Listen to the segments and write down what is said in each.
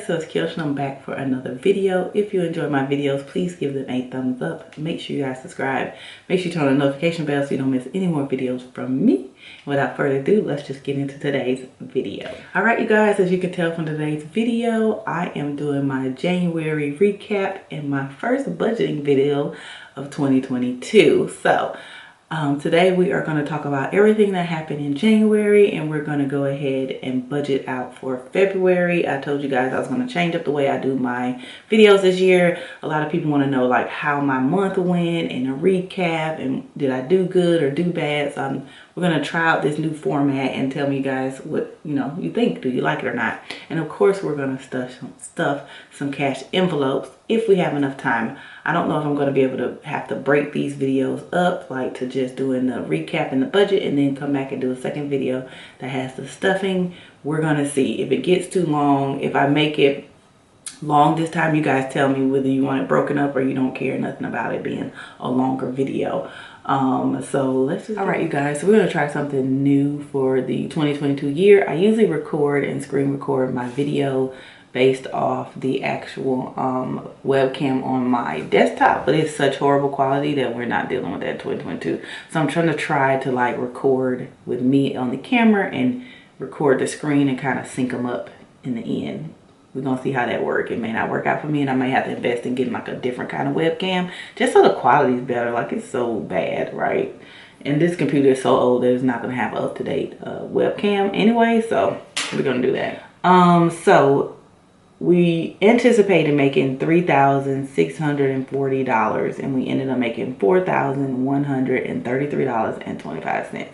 guys, so it's Keoshia and I'm back for another video. If you enjoy my videos, please give them a thumbs up. Make sure you guys subscribe. Make sure you turn on the notification bell so you don't miss any more videos from me. Without further ado, let's just get into today's video. All right, you guys, as you can tell from today's video, I am doing my January recap and my first budgeting video of 2022. So today we are going to talk about everything that happened in January, and we're going to go ahead and budget out for February. I told you guys I was going to change up the way I do my videos this year. A lot of people want to know like how my month went and a recap and did I do good or do bad. So we're going to try out this new format and tell me you guys what you think. Do you like it or not? And of course we're going to stuff some cash envelopes if we have enough time. I don't know if I'm going to be able to have to break these videos up, like to just doing the recap and the budget and then come back and do a second video that has the stuffing. We're going to see. If it gets too long, if I make it long this time, you guys tell me whether you want it broken up or you don't care nothing about it being a longer video. So let's just, all right, you guys, so we're going to try something new for the 2022 year. I usually record and screen record my video based off the actual webcam on my desktop, but it's such horrible quality that we're not dealing with that in 2022. So I'm trying to like record with me on the camera and record the screen and kind of sync them up in the end. We're gonna see how that works. It may not work out for me, and I may have to invest in getting like a different kind of webcam just so the quality is better. Like, it's so bad, right? And this computer is so old that it's not gonna have an up-to-date webcam anyway, so we're gonna do that. So we anticipated making $3,640, and we ended up making $4,133.25.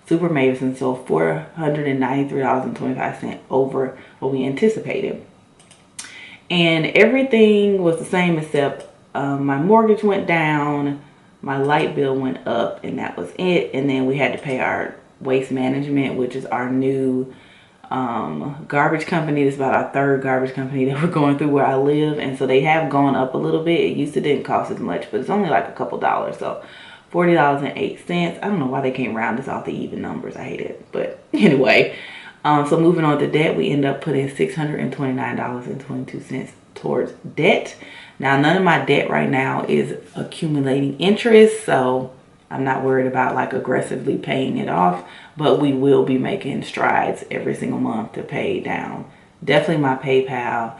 Super amazing. So $493.25 over what we anticipated. And everything was the same except my mortgage went down, my light bill went up, and that was it. And then we had to pay our waste management, which is our new garbage company. This is about our third garbage company that we're going through where I live, and so they have gone up a little bit. It used to didn't cost as much, but it's only like a couple dollars. So $40.08. I don't know why they can't round this off to even numbers. I hate it, but anyway. So moving on to debt, we end up putting $629.22 towards debt. Now, none of my debt right now is accumulating interest, so I'm not worried about like aggressively paying it off, but we will be making strides every single month to pay down. Definitely my PayPal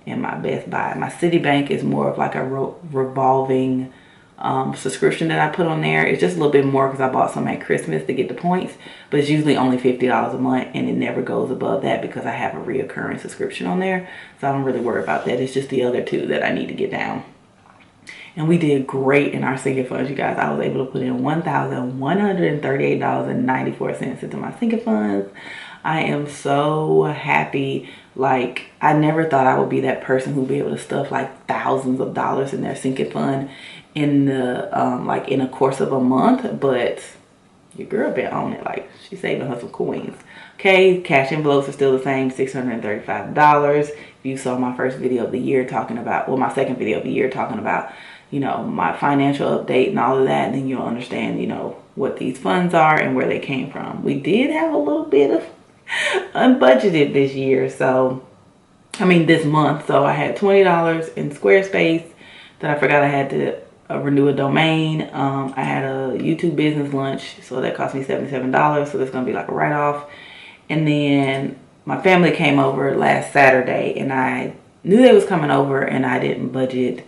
and my Best Buy. My Citibank is more of like a revolving subscription that I put on there. It's just a little bit more because I bought some at Christmas to get the points, but it's usually only $50 a month, and it never goes above that because I have a reoccurring subscription on there, so I don't really worry about that. It's just the other two that I need to get down. And we did great in our sinking funds, you guys. I was able to put in $1,138.94 into my sinking funds. I am so happy. Like, I never thought I would be that person who'd be able to stuff like thousands of dollars in their sinking fund in the like in a course of a month, but your girl been on it. Like, she's saving her some coins. Okay, cash envelopes are still the same, $635. If you saw my first video of the year talking about, well, my second video of the year talking about, my financial update and all of that, then you'll understand, what these funds are and where they came from. We did have a little bit of unbudgeted this year, this month. So I had $20 in Squarespace that I forgot I had to renew a domain. I had a YouTube business lunch, so that cost me $77, so that's gonna be like a write-off. And then my family came over last Saturday, and I knew they was coming over, and I didn't budget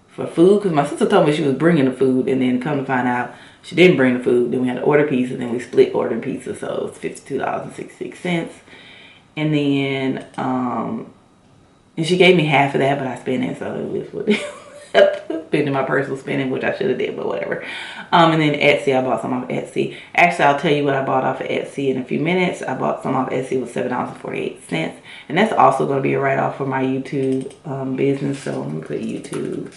for food because my sister told me she was bringing the food, and then come to find out she didn't bring the food. Then we had to order pizza, then we split ordering pizza, so it was $52.66. And then and she gave me half of that, but I spent it, so it was what spending my personal spending, which I should have did, but whatever. And then Etsy, I bought some off Etsy. Actually, I'll tell you what I bought off of Etsy in a few minutes. I bought some off Etsy with $7.48, and that's also going to be a write-off for my YouTube business. So let me put YouTube.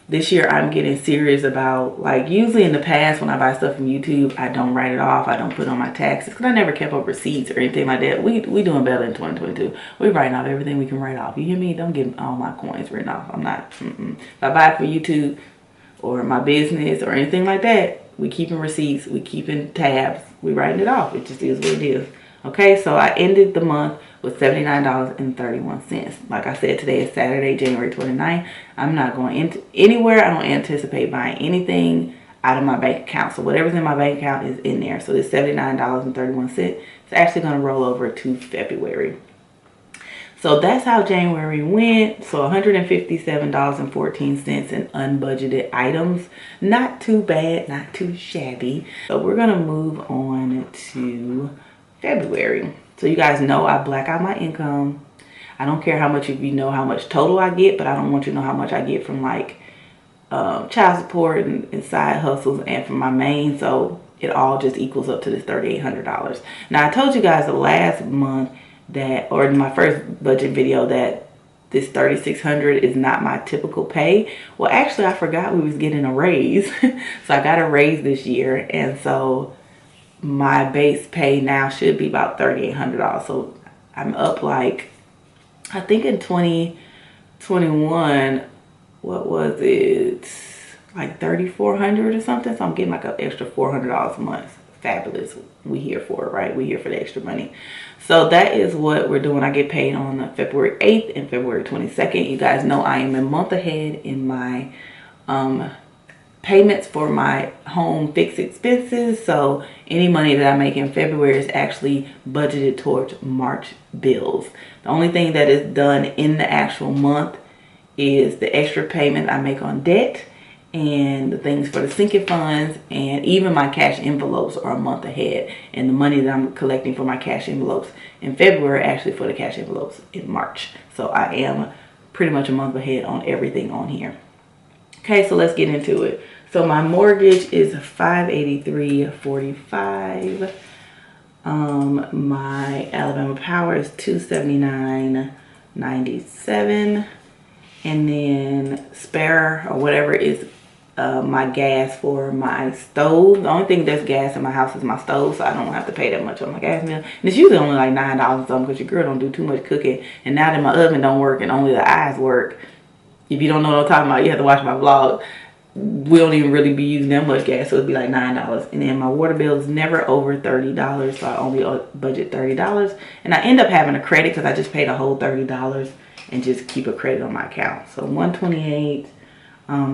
This year I'm getting serious about, like, usually in the past when I buy stuff from YouTube, I don't write it off. I don't put it on my taxes because I never kept up receipts or anything like that. We doing better in 2022. We're writing off everything we can write off. You hear me? Don't get all my coins written off. I'm not. If I buy it for YouTube or my business or anything like that, we keeping receipts. We keeping tabs. We writing it off. It just is what it is. Okay, so I ended the month with $79.31. Like I said, today is Saturday, January 29th. I'm not going anywhere. I don't anticipate buying anything out of my bank account. So whatever's in my bank account is in there. So this $79.31 is actually going to roll over to February. So that's how January went. So $157.14 in unbudgeted items. Not too bad, not too shabby. So we're going to move on to February. So you guys know I black out my income. I don't care how much, if you know how much total I get, but I don't want you to know how much I get from like child support and side hustles and from my main. So it all just equals up to this $3,800. Now I told you guys the last month that, or in my first budget video, that this $3,600 is not my typical pay. Well, actually I forgot we was getting a raise. So I got a raise this year, and so my base pay now should be about $3,800. So I'm up, like, I think in 2021, what was it, like $3,400 or something. So I'm getting like an extra $400 a month. Fabulous. We here for it, right? We here for the extra money. So that is what we're doing. I get paid on February 8th and February 22nd. You guys know I am a month ahead in my payments for my home fixed expenses. So any money that I make in February is actually budgeted towards March bills. The only thing that is done in the actual month is the extra payment I make on debt and the things for the sinking funds, and even my cash envelopes are a month ahead. And the money that I'm collecting for my cash envelopes in February actually for the cash envelopes in March. So I am pretty much a month ahead on everything on here. Okay, so let's get into it. So my mortgage is $583.45. My Alabama Power is $279.97. And then spare or whatever is my gas for my stove. The only thing that's gas in my house is my stove, so I don't have to pay that much on my gas bill. And it's usually only like $9 or something because your girl don't do too much cooking. And now that my oven don't work and only the eyes work, if you don't know what I'm talking about, you have to watch my vlog. We don't even really be using that much gas, so it'd be like $9. And then my water bill is never over $30, so I only budget $30. And I end up having a credit because I just paid a whole $30 and just keep a credit on my account. So $128,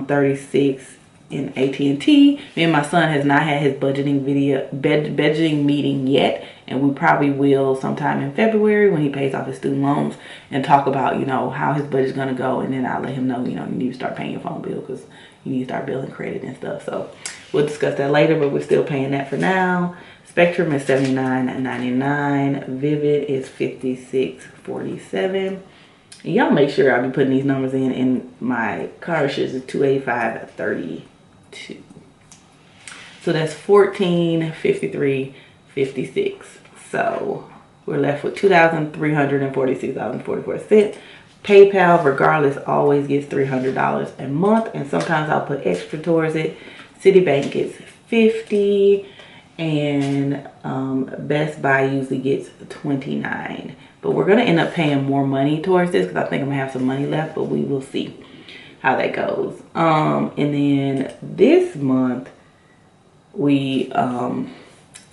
36 in AT&T. Me and my son has not had his budgeting meeting yet, and we probably will sometime in February when he pays off his student loans and talk about, you know, how his budget's gonna go. And then I'll let him know, you know, you need to start paying your phone bill because you need to start billing credit and stuff. So we'll discuss that later, but we're still paying that for now. Spectrum is $79.99. Vivid is $56.47. Y'all make sure I be putting these numbers in my car insurance is $285.32. So that's $1,453.56. So we're left with $2,346.44. PayPal, regardless, always gets $300 a month, and sometimes I'll put extra towards it. Citibank gets $50, and Best Buy usually gets $29. But we're going to end up paying more money towards this because I think I'm going to have some money left, but we will see how that goes. And then this month, we, so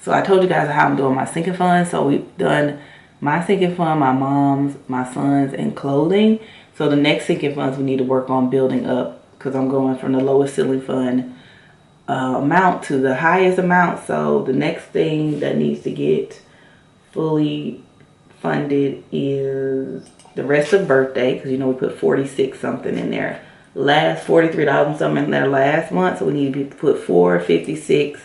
I told you guys how I'm doing my sinking fund. So we've done my sinking fund, my mom's, my son's, and clothing. So the next sinking funds we need to work on building up because I'm going from the lowest ceiling fund amount to the highest amount. So the next thing that needs to get fully funded is the rest of birthday, because you know we put 46 something in there last, $43 something in there last month, so we need to put 4, 56,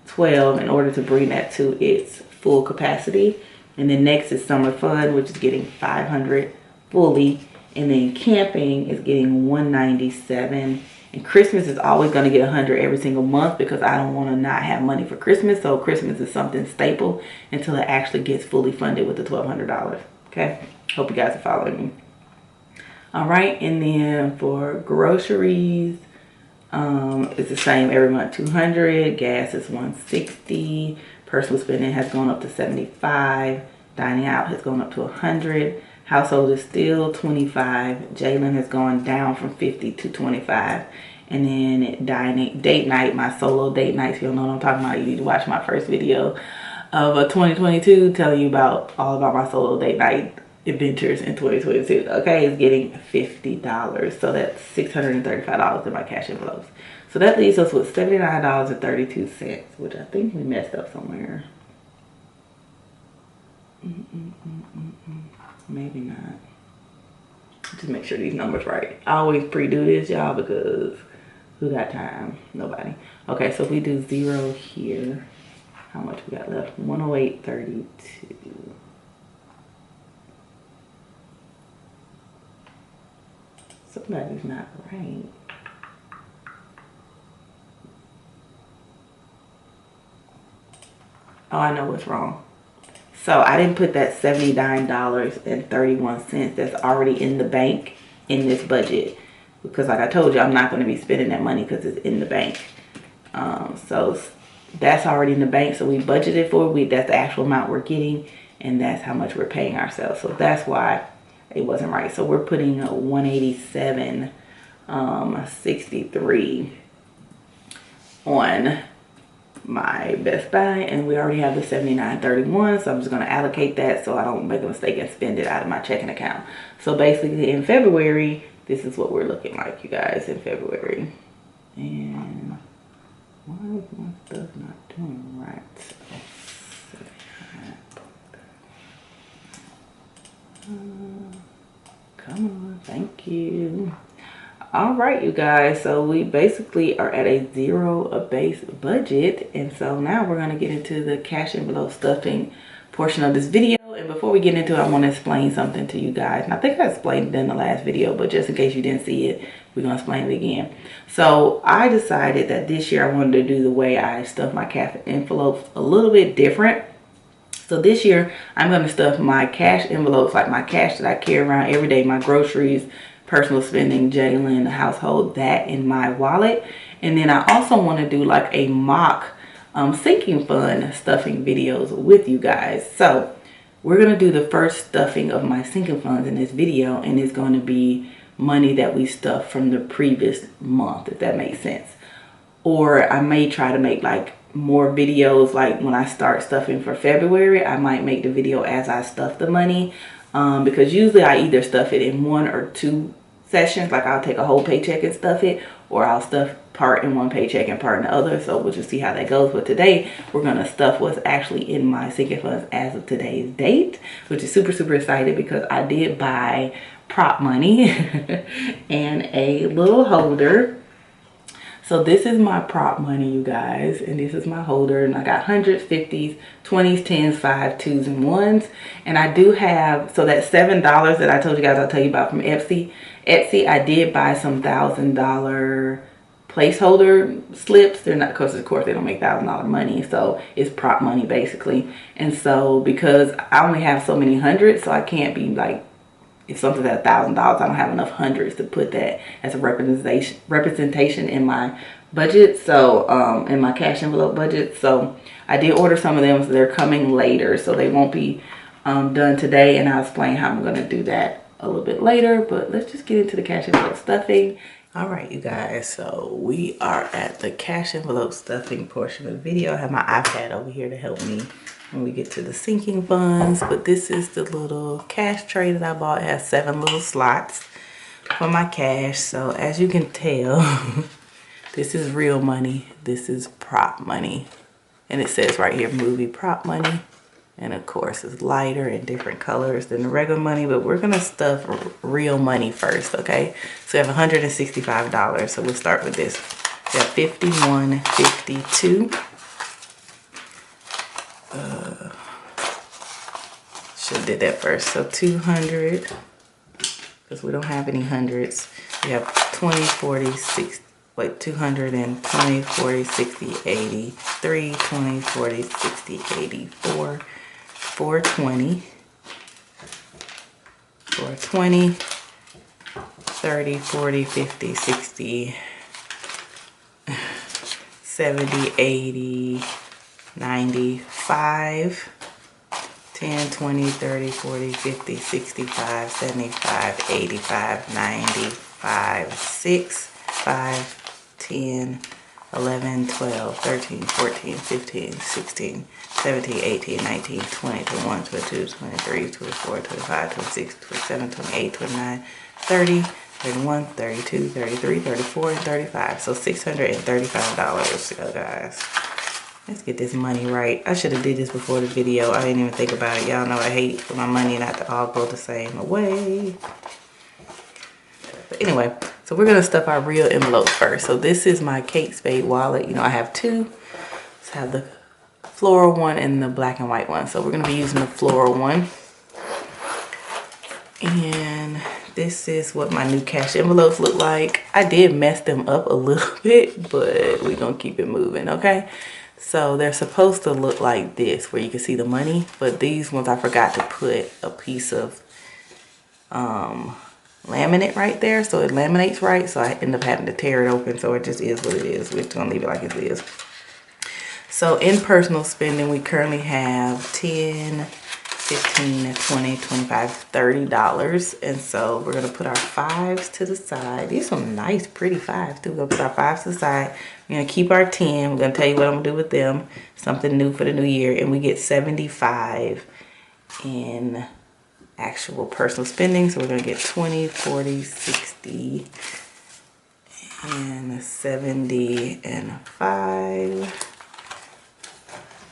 12 in order to bring that to its full capacity. And then next is summer fun, which is getting 500 fully, and then camping is getting 197. And Christmas is always going to get 100 every single month because I don't want to not have money for Christmas. So Christmas is something staple until it actually gets fully funded with the $1,200. Okay. Hope you guys are following me. All right. And then for groceries, it's the same every month, 200. Gas is 160. Personal spending has gone up to 75. Dining out has gone up to 100. Household is still 25. Jalen has gone down from 50 to 25. And then date night, my solo date nights, you don't know what I'm talking about, you need to watch my first video. of a 2022, telling you about all about my solo date night adventures in 2022. Okay, is getting $50. So that's $635 in my cash envelopes. So that leaves us with $79.32, which I think we messed up somewhere. Maybe not. Just make sure these numbers right. I always pre-do this, y'all, because who got time? Nobody. Okay, so if we do 0 here, how much we got left? 108.32. Somebody's not right. Oh, I know what's wrong. So I didn't put that $79.31 that's already in the bank in this budget, because like I told you, I'm not going to be spending that money because it's in the bank. So that's already in the bank. So we budgeted for it. That's the actual amount we're getting, and that's how much we're paying ourselves. So that's why it wasn't right. So we're putting a 187.63 on my Best Buy, and we already have the $79.31, so I'm just going to allocate that so I don't make a mistake and spend it out of my checking account. So basically in February, this is what we're looking like, you guys, in February. And why is my stuff not doing right? Come on, thank you. All right, you guys, so we basically are at a zero base budget, and so now we're going to get into the cash envelope stuffing portion of this video. And before we get into it, I want to explain something to you guys, and I think I explained it in the last video, but just in case you didn't see it, we're going to explain it again. So I decided that this year I wanted to do the way I stuff my cash envelopes a little bit different. So this year I'm going to stuff my cash envelopes, like my cash that I carry around every day, my groceries, personal spending, Jalen, the household, that in my wallet. And then I also want to do like a mock sinking fund stuffing videos with you guys. So we're going to do the first stuffing of my sinking funds in this video, and it's going to be money that we stuffed from the previous month, if that makes sense. Or I may try to make like more videos, like when I start stuffing for February, I might make the video as I stuff the money, because usually I either stuff it in 1 or 2 sessions. Like I'll take a whole paycheck and stuff it, or I'll stuff part in one paycheck and part in the other. So we'll just see how that goes. But today we're gonna stuff what's actually in my sinking funds as of today's date, which is super excited because I did buy prop money and a little holder. So this is my prop money, you guys, and this is my holder, and I got 100s, 50s, 20s, 10s, 5s, 2s, and 1s. And I do have, so that $7 that I told you guys I'll tell you about from Etsy, I did buy some $1,000 placeholder slips. They're not, because of course they don't make $1,000 money, so it's prop money basically. And so because I only have so many hundreds, so I can't be like, if something's at $1,000, I don't have enough hundreds to put that as a representation in my budget. So in my cash envelope budget. So I did order some of them, so they're coming later, so they won't be done today, and I'll explain how I'm going to do that a little bit later. But let's just get into the cash envelope stuffing. All right, you guys, so we are at the cash envelope stuffing portion of the video. I have my iPad over here to help me when we get to the sinking funds. But this is the little cash tray that I bought. It has 7 little slots for my cash. So as you can tell, this is real money. This is prop money. And it says right here, movie prop money. And of course, it's lighter and different colors than the regular money, but we're gonna stuff real money first, okay? So we have $165, so we'll start with this. We have 51, 52. Should have did that first. So 200, because we don't have any hundreds. We have 20, 40, 60. Wait, 220, 40, 60, 80, 3, 20, 40, 60, 80, 4, 420, 420, 30, 40, 50, 60, 70, 80, 95, 10, 20, 30, 40, 50, 65, 75, 85, 95, 6, 5, 10, 11, 12, 13, 14, 15, 16, 17, 18, 19, 20, 21, 22, 23, 24, 25, 26, 27, 28, 29, 30, 31, 32, 33, 34, and 35. So $635, guys. Let's get this money right. I should have did this before the video. I didn't even think about it. Y'all know I hate for my money not to all go the same way. But anyway, so we're gonna stuff our real envelopes first. So this is my Kate Spade wallet. You know, I have two. I have the floral one and the black and white one. So we're gonna be using the floral one. And this is what my new cash envelopes look like. I did mess them up a little bit, but we're gonna keep it moving, okay? So they're supposed to look like this, where you can see the money, but these ones I forgot to put a piece of laminate right there, so it laminates right, so I end up having to tear it open, so it just is what it is. We're just gonna leave it like it is. So in personal spending, we currently have 10, 15, 20, 25, $30. And so we're gonna put our fives to the side. These are some nice, pretty fives too. We're gonna put our fives to the side. We're gonna keep our 10. We're gonna tell you what I'm gonna do with them. Something new for the new year. And we get 75 in actual personal spending. So we're gonna get 20, 40, 60, and 70, and 5.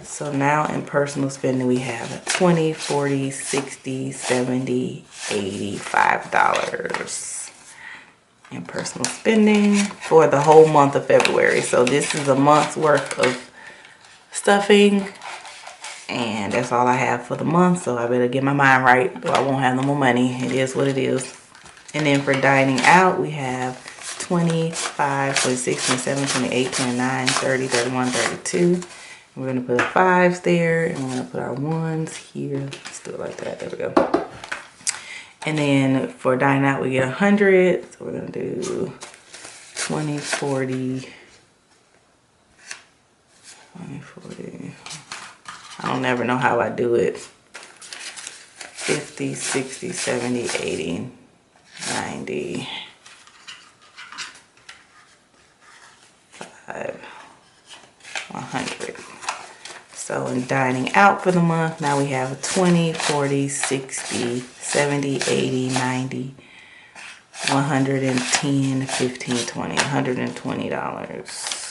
So now in personal spending, we have 20, 40, 60, 70, 85 in personal spending for the whole month of February. So this is a month's worth of stuffing, and that's all I have for the month. So I better get my mind right, or I won't have no more money. It is what it is. And then for dining out, we have 25, 26, 27, 28, 29, 30, 31, 32. We're gonna put our fives there, and we're gonna put our ones here. Let's do it like that. There we go. And then for dining out, we get 100. So we're gonna do 20, 40, 20, 40. I don't never know how I do it. 50, 60, 70, 80, 90, 5, 100. So in dining out for the month, now we have 20, 40, 60, 70, 80, 90, 110, 15, 20, $120.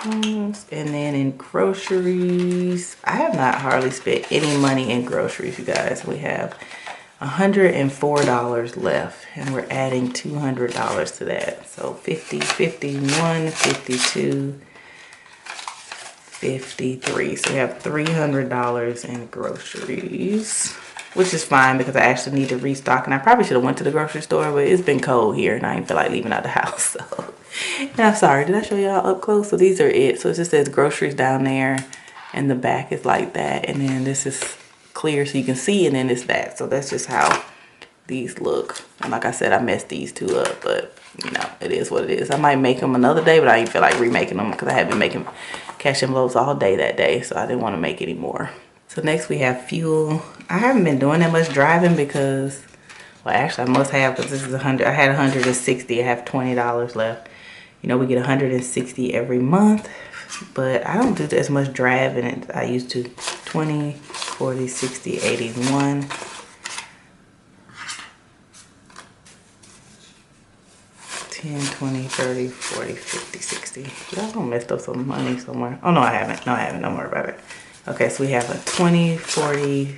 And then in groceries, I have not hardly spent any money in groceries, you guys. We have $104 left, and we're adding $200 to that. So 50, 51, 52, 53. So we have $300 in groceries, which is fine because I actually need to restock. And I probably should have went to the grocery store, but it's been cold here and I didn't feel like leaving out the house. So, and I'm sorry, did I show y'all up close? So these are it. So it just says groceries down there, and the back is like that, and then this is clear so you can see, and then it's that. So that's just how these look. And like I said, I messed these two up, but you know, it is what it is. I might make them another day, but I didn't feel like remaking them because I had been making cash envelopes all day that day, so I didn't want to make any more. So next we have fuel. I haven't been doing that much driving because, well, actually I must have, because this is 100. I had 160. I have $20 left. You know, we get 160 every month, but I don't do as much driving as I used to. 20, 40, 60, 81. 10, 20, 30, 40, 50, 60. Y'all don't messed up some money somewhere. Oh, no, I haven't. No, I haven't. Don't worry about it. Okay, so we have a 20, 40,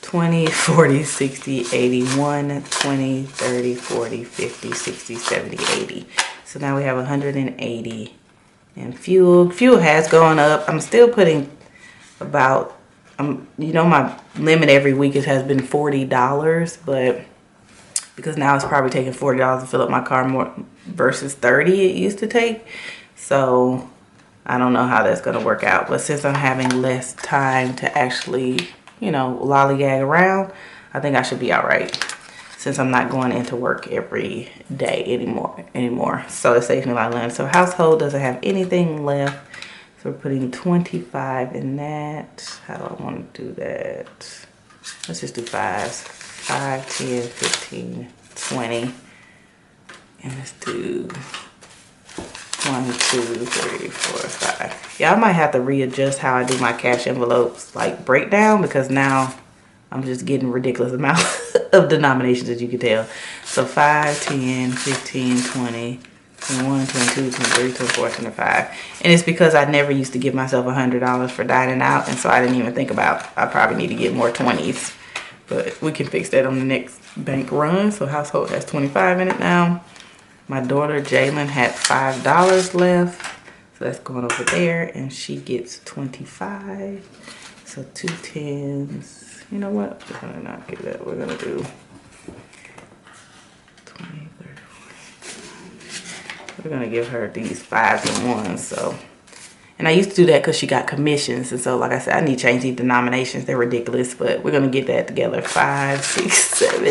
20, 40, 60, 81, 20, 30, 40, 50, 60, 70, 80. So now we have 180 in fuel. Fuel has gone up. I'm still putting about, you know, my limit every week has been $40, but because now it's probably taking $40 to fill up my car more versus 30 it used to take. So I don't know how that's going to work out. But since I'm having less time to actually, you know, lollygag around, I think I should be all right. Since I'm not going into work every day anymore. So it saves me a lot of money. So household doesn't have anything left. So we're putting 25 in that. How do I want to do that? Let's just do fives. 5, 10, 15, 20. And let's do 1, 2, 3, 4, 5. Yeah, I might have to readjust how I do my cash envelopes, like breakdown, because now I'm just getting ridiculous amount of denominations, as you can tell. So 5, 10, 15, 20, 21, 22, 23, 24, 25. And it's because I never used to give myself $100 for dining out, and so I didn't even think about, I probably need to get more 20s. But we can fix that on the next bank run. So household has 25 in it now. My daughter Jalen had $5 left, so that's going over there, and she gets 25. So 2 10s. You know what? We're gonna not get that. We're gonna do 20, 30, 40. We're gonna give her these 5s and 1s. So, and I used to do that because she got commissions, and so like I said, I need to change these denominations. They're ridiculous, but we're gonna get that together. 5, 6, 7,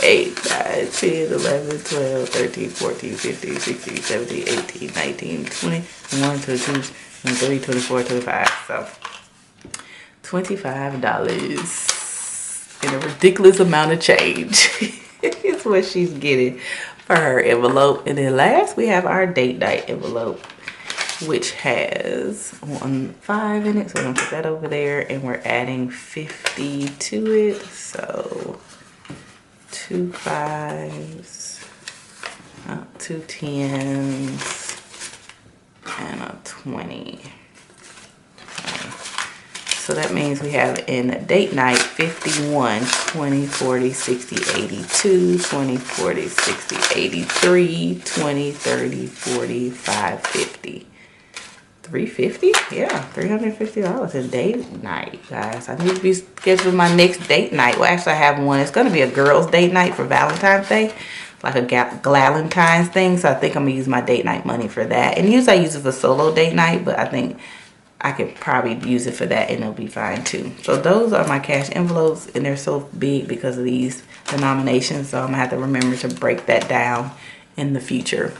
8, 9, 10, 11, 12, 13, 14, 15, 16, 17, 18, 19, 20, 21, 22, 23, 24, 25. So $25 and a ridiculous amount of change is what she's getting for her envelope. And then last, we have our date night envelope, which has 5 in it. So we're gonna put that over there, and we're adding 50 to it. So 2 5s, 2 10s, and a 20. So that means we have in date night 51, 20, 40, 60, 82, 20, 40, 60, 83, 20, 30, 45, 50. 350? Yeah, $350 a date night, guys. I need to be scheduling my next date night. Well, actually, I have one. It's going to be a girls' date night for Valentine's Day, like a Galentine's thing. So I think I'm going to use my date night money for that. And usually I use it for solo date night, but I think I could probably use it for that, and it'll be fine too. So those are my cash envelopes, and they're so big because of these denominations. So I'm going to have to remember to break that down in the future.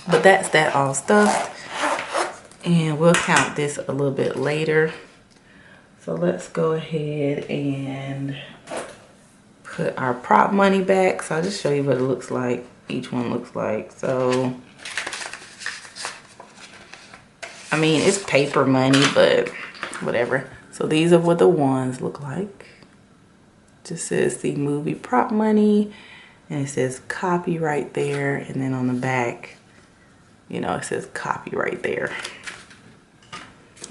But that's that all stuffed. And we'll count this a little bit later. So let's go ahead and put our prop money back. So I'll just show you what it looks like. Each one looks like. So, I mean, it's paper money, but whatever. So these are what the ones look like. Just says the movie prop money, and it says copy right there. And then on the back, you know, it says copy right there.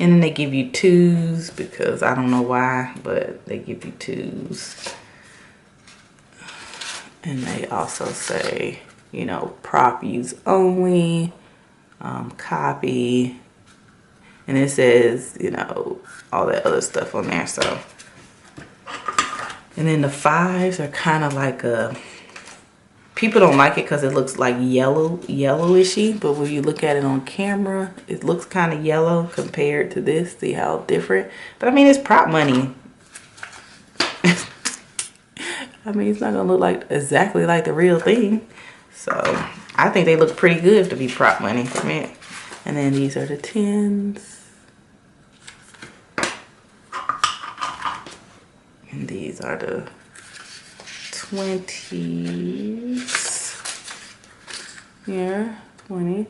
And then they give you 2s, because I don't know why, but they give you 2s. And they also say, you know, prop use only, copy. And it says, you know, all that other stuff on there. So, and then the 5s are kind of like a, people don't like it because it looks like yellowishy, but when you look at it on camera, it looks kind of yellow compared to this. See how different? But I mean, it's prop money. I mean, it's not gonna look like exactly like the real thing. So I think they look pretty good to be prop money for me. And then these are the 10s. And these are the 20s. Yeah, 20s.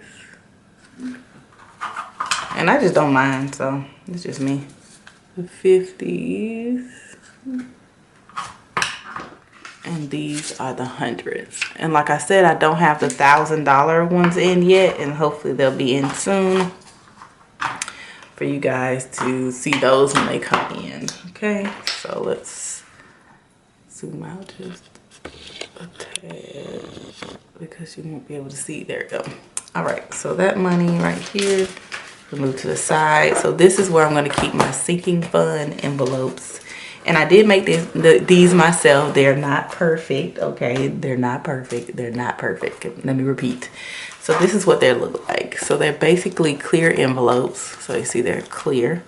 And I just don't mind, so it's just me. The 50s. And these are the 100s. And like I said, I don't have the $1,000 ones in yet, and hopefully they'll be in soon for you guys to see those when they come in. Okay, so let's zoom out just a tad because you won't be able to see. There we go. All right, so that money right here, we'll move to the side. So this is where I'm going to keep my sinking fund envelopes. And I did make these myself. They're not perfect, okay? They're not perfect. They're not perfect. Let me repeat. So this is what they look like. So they're basically clear envelopes. So you see they're clear.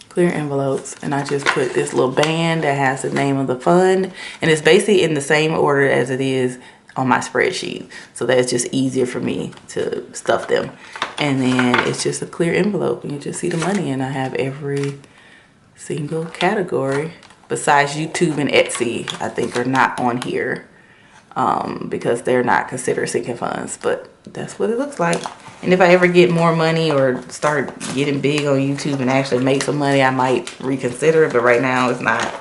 Clear envelopes. And I just put this little band that has the name of the fund. And it's basically in the same order as it is on my spreadsheet. So that's just easier for me to stuff them. And then it's just a clear envelope. And you just see the money. And I have every single category besides YouTube and Etsy, I think are not on here because they're not considered sinking funds. But that's what it looks like. And if I ever get more money or start getting big on YouTube and actually make some money, I might reconsider it. But right now, it's not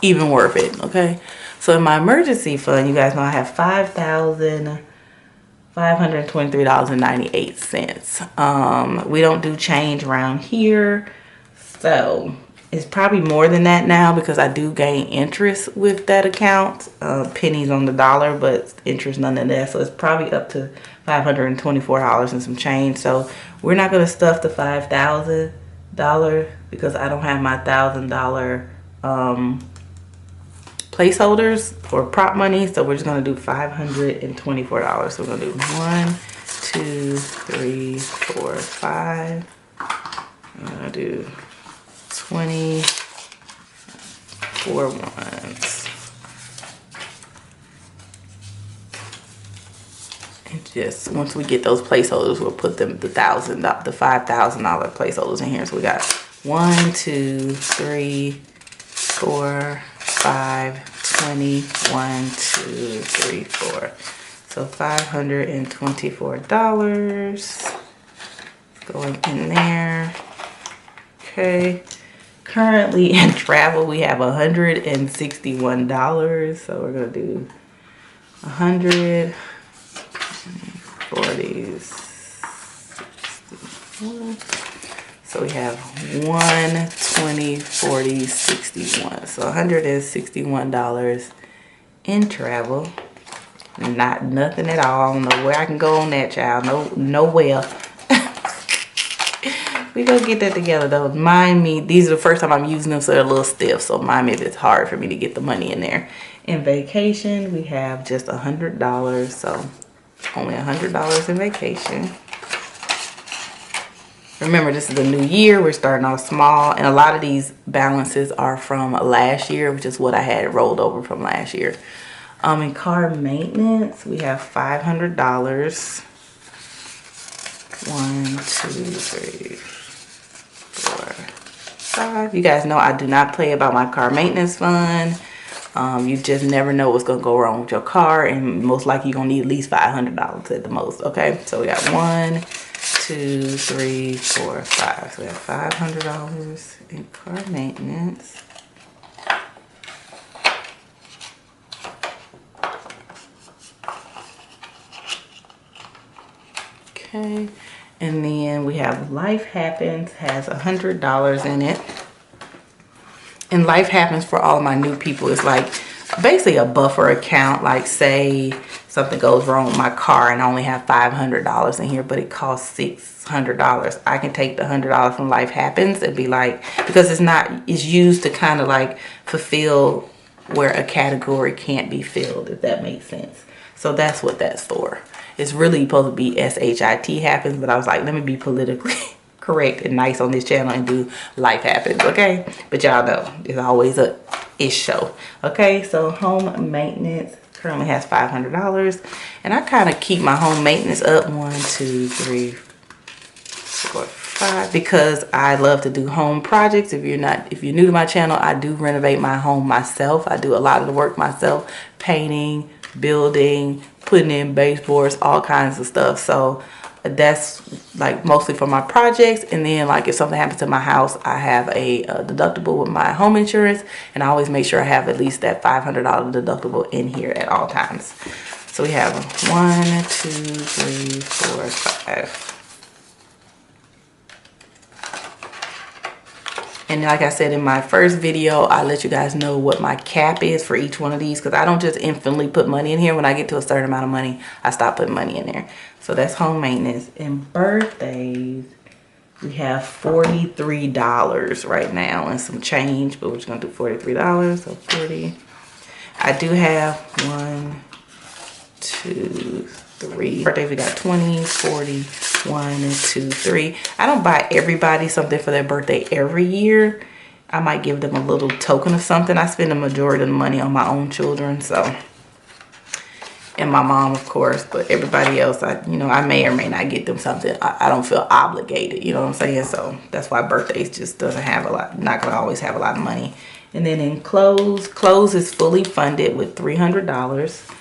even worth it, okay? So in my emergency fund, you guys know I have $5,523.98. We don't do change around here, so it's probably more than that now because I do gain interest with that account, pennies on the dollar, but interest nonetheless. So it's probably up to $524 and some change. So we're not going to stuff the $5,000 because I don't have my $1,000 placeholders or prop money. So we're just going to do $524. So we're going to do 1, 2, 3, 4, 5. I'm going to do 24 ones. And just once we get those placeholders, we'll put them the $5,000 placeholders in here. So we got 1, 2, 3, 4, 5, 20, 1, 2, 3, 4. So $524 going in there. Okay. Currently in travel, we have $161. So we're gonna do 100, 40, 61. So we have 1, 20, 40, 61. So $161 in travel. Nothing at all. I don't know where I can go on that, child. Nowhere. We gonna get that together though. Mind me, these are the first time I'm using them, so they're a little stiff. So mind me if it's hard for me to get the money in there. In vacation, we have just $100. So only $100 in vacation. Remember, this is a new year. We're starting off small, and a lot of these balances are from last year, which is what I had rolled over from last year. In car maintenance, we have $500. 1, 2, 3, 4, 5. You guys know I do not play about my car maintenance fund. You just never know what's gonna go wrong with your car, and most likely you're gonna need at least $500 at the most. Okay, so we got 1, 2, 3, 4, 5. So we have $500 in car maintenance. Okay, and then we have Life Happens, has $100 in it. And Life Happens, for all of my new people, is like basically a buffer account. Like say something goes wrong with my car and I only have $500 in here, but it costs $600. I can take the $100 from Life Happens and be like, because it's used to kind of like fulfill where a category can't be filled, if that makes sense. So that's what that's for. It's really supposed to be SHIT happens, but I was like, let me be politically correct and nice on this channel and do Life Happens, okay? But y'all know, it's always a ish show, okay? So home maintenance currently has $500, and I kind of keep my home maintenance up 1, 2, 3, 4, 5 because I love to do home projects. If you're new to my channel, I do renovate my home myself. I do a lot of the work myself, painting, building, putting in baseboards, all kinds of stuff. So that's like mostly for my projects. And then like if something happens to my house, I have a deductible with my home insurance, and I always make sure I have at least that $500 deductible in here at all times. So we have 1, 2, 3, 4, 5. And like I said in my first video, I let you guys know what my cap is for each one of these, because I don't just infinitely put money in here. When I get to a certain amount of money, I stop putting money in there. So that's home maintenance. And birthdays, we have $43 right now and some change, but we're just gonna do $43. So 40. I do have 1, 2, 3 birthdays. We got 20, 40, 1, 2, 3. I don't buy everybody something for their birthday every year. I might give them a little token of something. I spend the majority of the money on my own children, so, and my mom, of course. But everybody else, I may or may not get them something. I don't feel obligated, you know what I'm saying? So that's why birthdays just doesn't have a lot, not gonna always have a lot of money And then in clothes is fully funded with $300.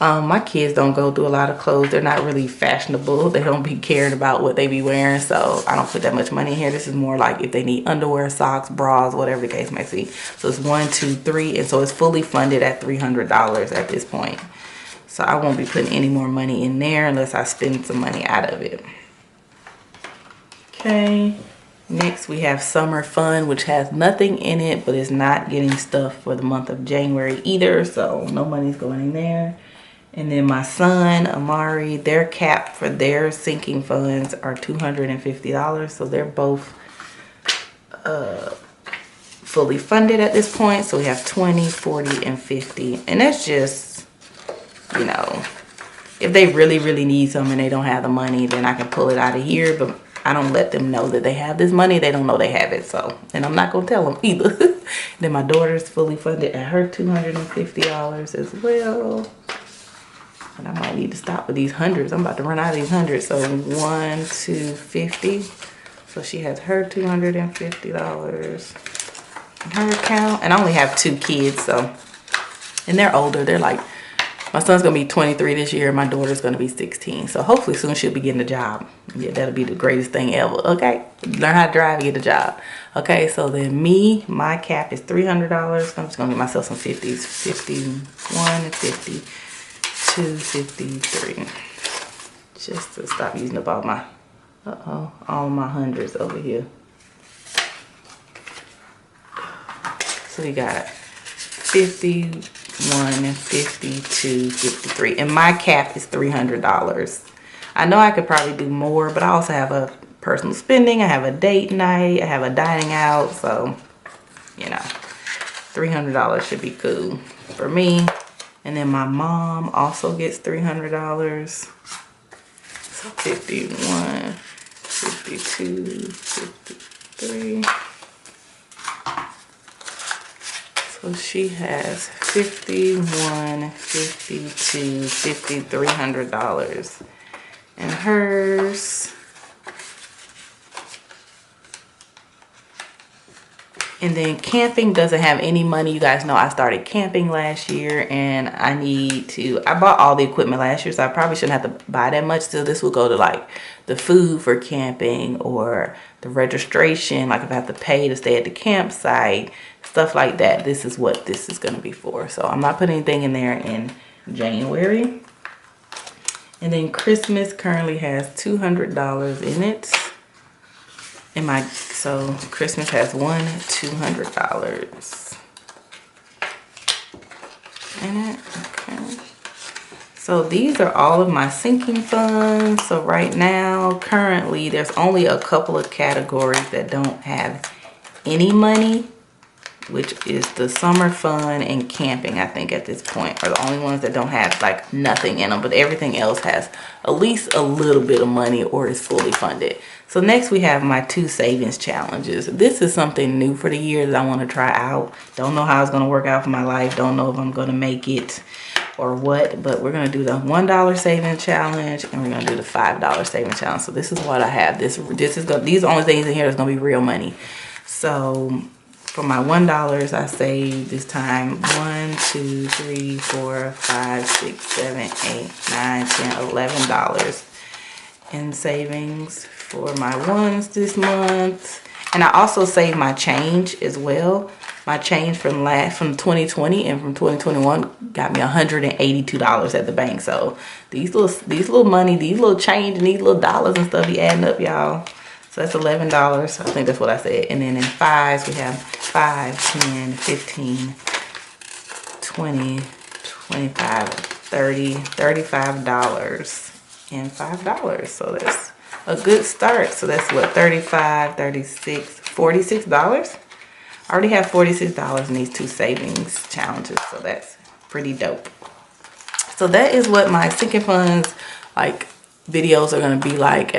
My kids don't go through a lot of clothes. They're not really fashionable. They don't be caring about what they be wearing, so I don't put that much money in here. This is more like if they need underwear, socks, bras, whatever the case may be. So it's 1, 2, 3, and so it's fully funded at $300 at this point. So I won't be putting any more money in there unless I spend some money out of it. Okay, next we have Summer Fun, which has nothing in it, but it's not getting stuff for the month of January either, so no money's going in there. And then my son, Amari, their cap for their sinking funds are $250, so they're both fully funded at this point. So we have 20, 40, and 50, and that's just, you know, if they really need something and they don't have the money, then I can pull it out of here, but I don't let them know that they have this money. They don't know they have it, so, and I'm not gonna tell them either. Then my daughter's fully funded at her $250 as well. And I might need to stop with these hundreds. I'm about to run out of these hundreds. So 1, 2, 50. So she has her $250 in her account. And I only have 2 kids, so, and they're older. They're like, my son's gonna be 23 this year. My daughter's gonna be 16. So hopefully soon she'll be getting a job. Yeah, that'll be the greatest thing ever. Okay, learn how to drive and get a job. Okay, so then my cap is $300. I'm just gonna get myself some 50s. 51 and 50. 253, just to stop using up all my all my hundreds over here. So we got 51, 52, 53, and my cap is $300. I know I could probably do more, but I also have a personal spending, I have a date night, I have a dining out, so you know, $300 should be cool for me. And then my mom also gets $300. So 51, 52, 53. So she has 51, 52, $300 in hers. And then camping doesn't have any money. You guys know I started camping last year, and I bought all the equipment last year, so I probably shouldn't have to buy that much. So this will go to like the food for camping or the registration, like if I have to pay to stay at the campsite, stuff like that. This is what this is going to be for. So I'm not putting anything in there in January. And then Christmas currently has $200 in it. So Christmas has $200 in it. Okay. So these are all of my sinking funds. So right now, currently, there's only a couple of categories that don't have any money, which is the summer fun and camping, I think at this point are the only ones that don't have like nothing in them, but everything else has at least a little bit of money or is fully funded. So next we have my 2 savings challenges. This is something new for the year that I want to try out. Don't know how it's going to work out for my life. Don't know if I'm going to make it or what, but we're going to do the $1 savings challenge and we're going to do the $5 savings challenge. So this is what I have. These are the only things in here that's going to be real money. So for my $1, I save this time 1, 2, 3, 4, 5, 6, 7, 8, 9, 10, $11 in savings for my ones this month. And I also save my change as well. My change from 2020 and from 2021 got me $182 at the bank. So these little money, these little change, and these little dollars and stuff be adding up, y'all. So that's $11. I think that's what I said. And then in fives, we have 5, 10, 15, 20, 25, 30, $35 and $5. So that's a good start. So that's what, 35, 36, $46. I already have $46 in these 2 savings challenges. So that's pretty dope. So that is what my sinking funds like videos are going to be like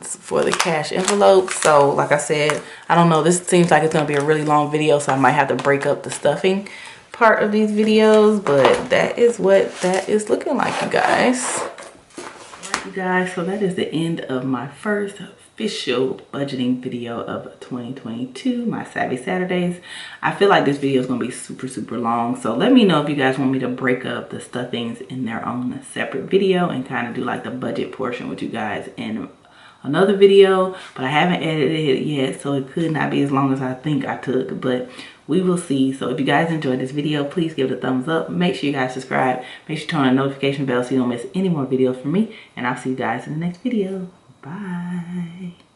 for the cash envelope. So like I said, I don't know, this seems like it's going to be a really long video, so I might have to break up the stuffing part of these videos, but that is what that is looking like, you guys. Alright, you guys, so that is the end of my first official budgeting video of 2022, my Savvy Saturdays. I feel like this video is going to be super long, so let me know if you guys want me to break up the stuffings in their own separate video and kind of do like the budget portion with you guys in another video. But I haven't edited it yet, so it could not be as long as I think I took, but we will see. So if you guys enjoyed this video, please give it a thumbs up. Make sure you guys subscribe. Make sure you turn on the notification bell so you don't miss any more videos from me, and I'll see you guys in the next video. Bye.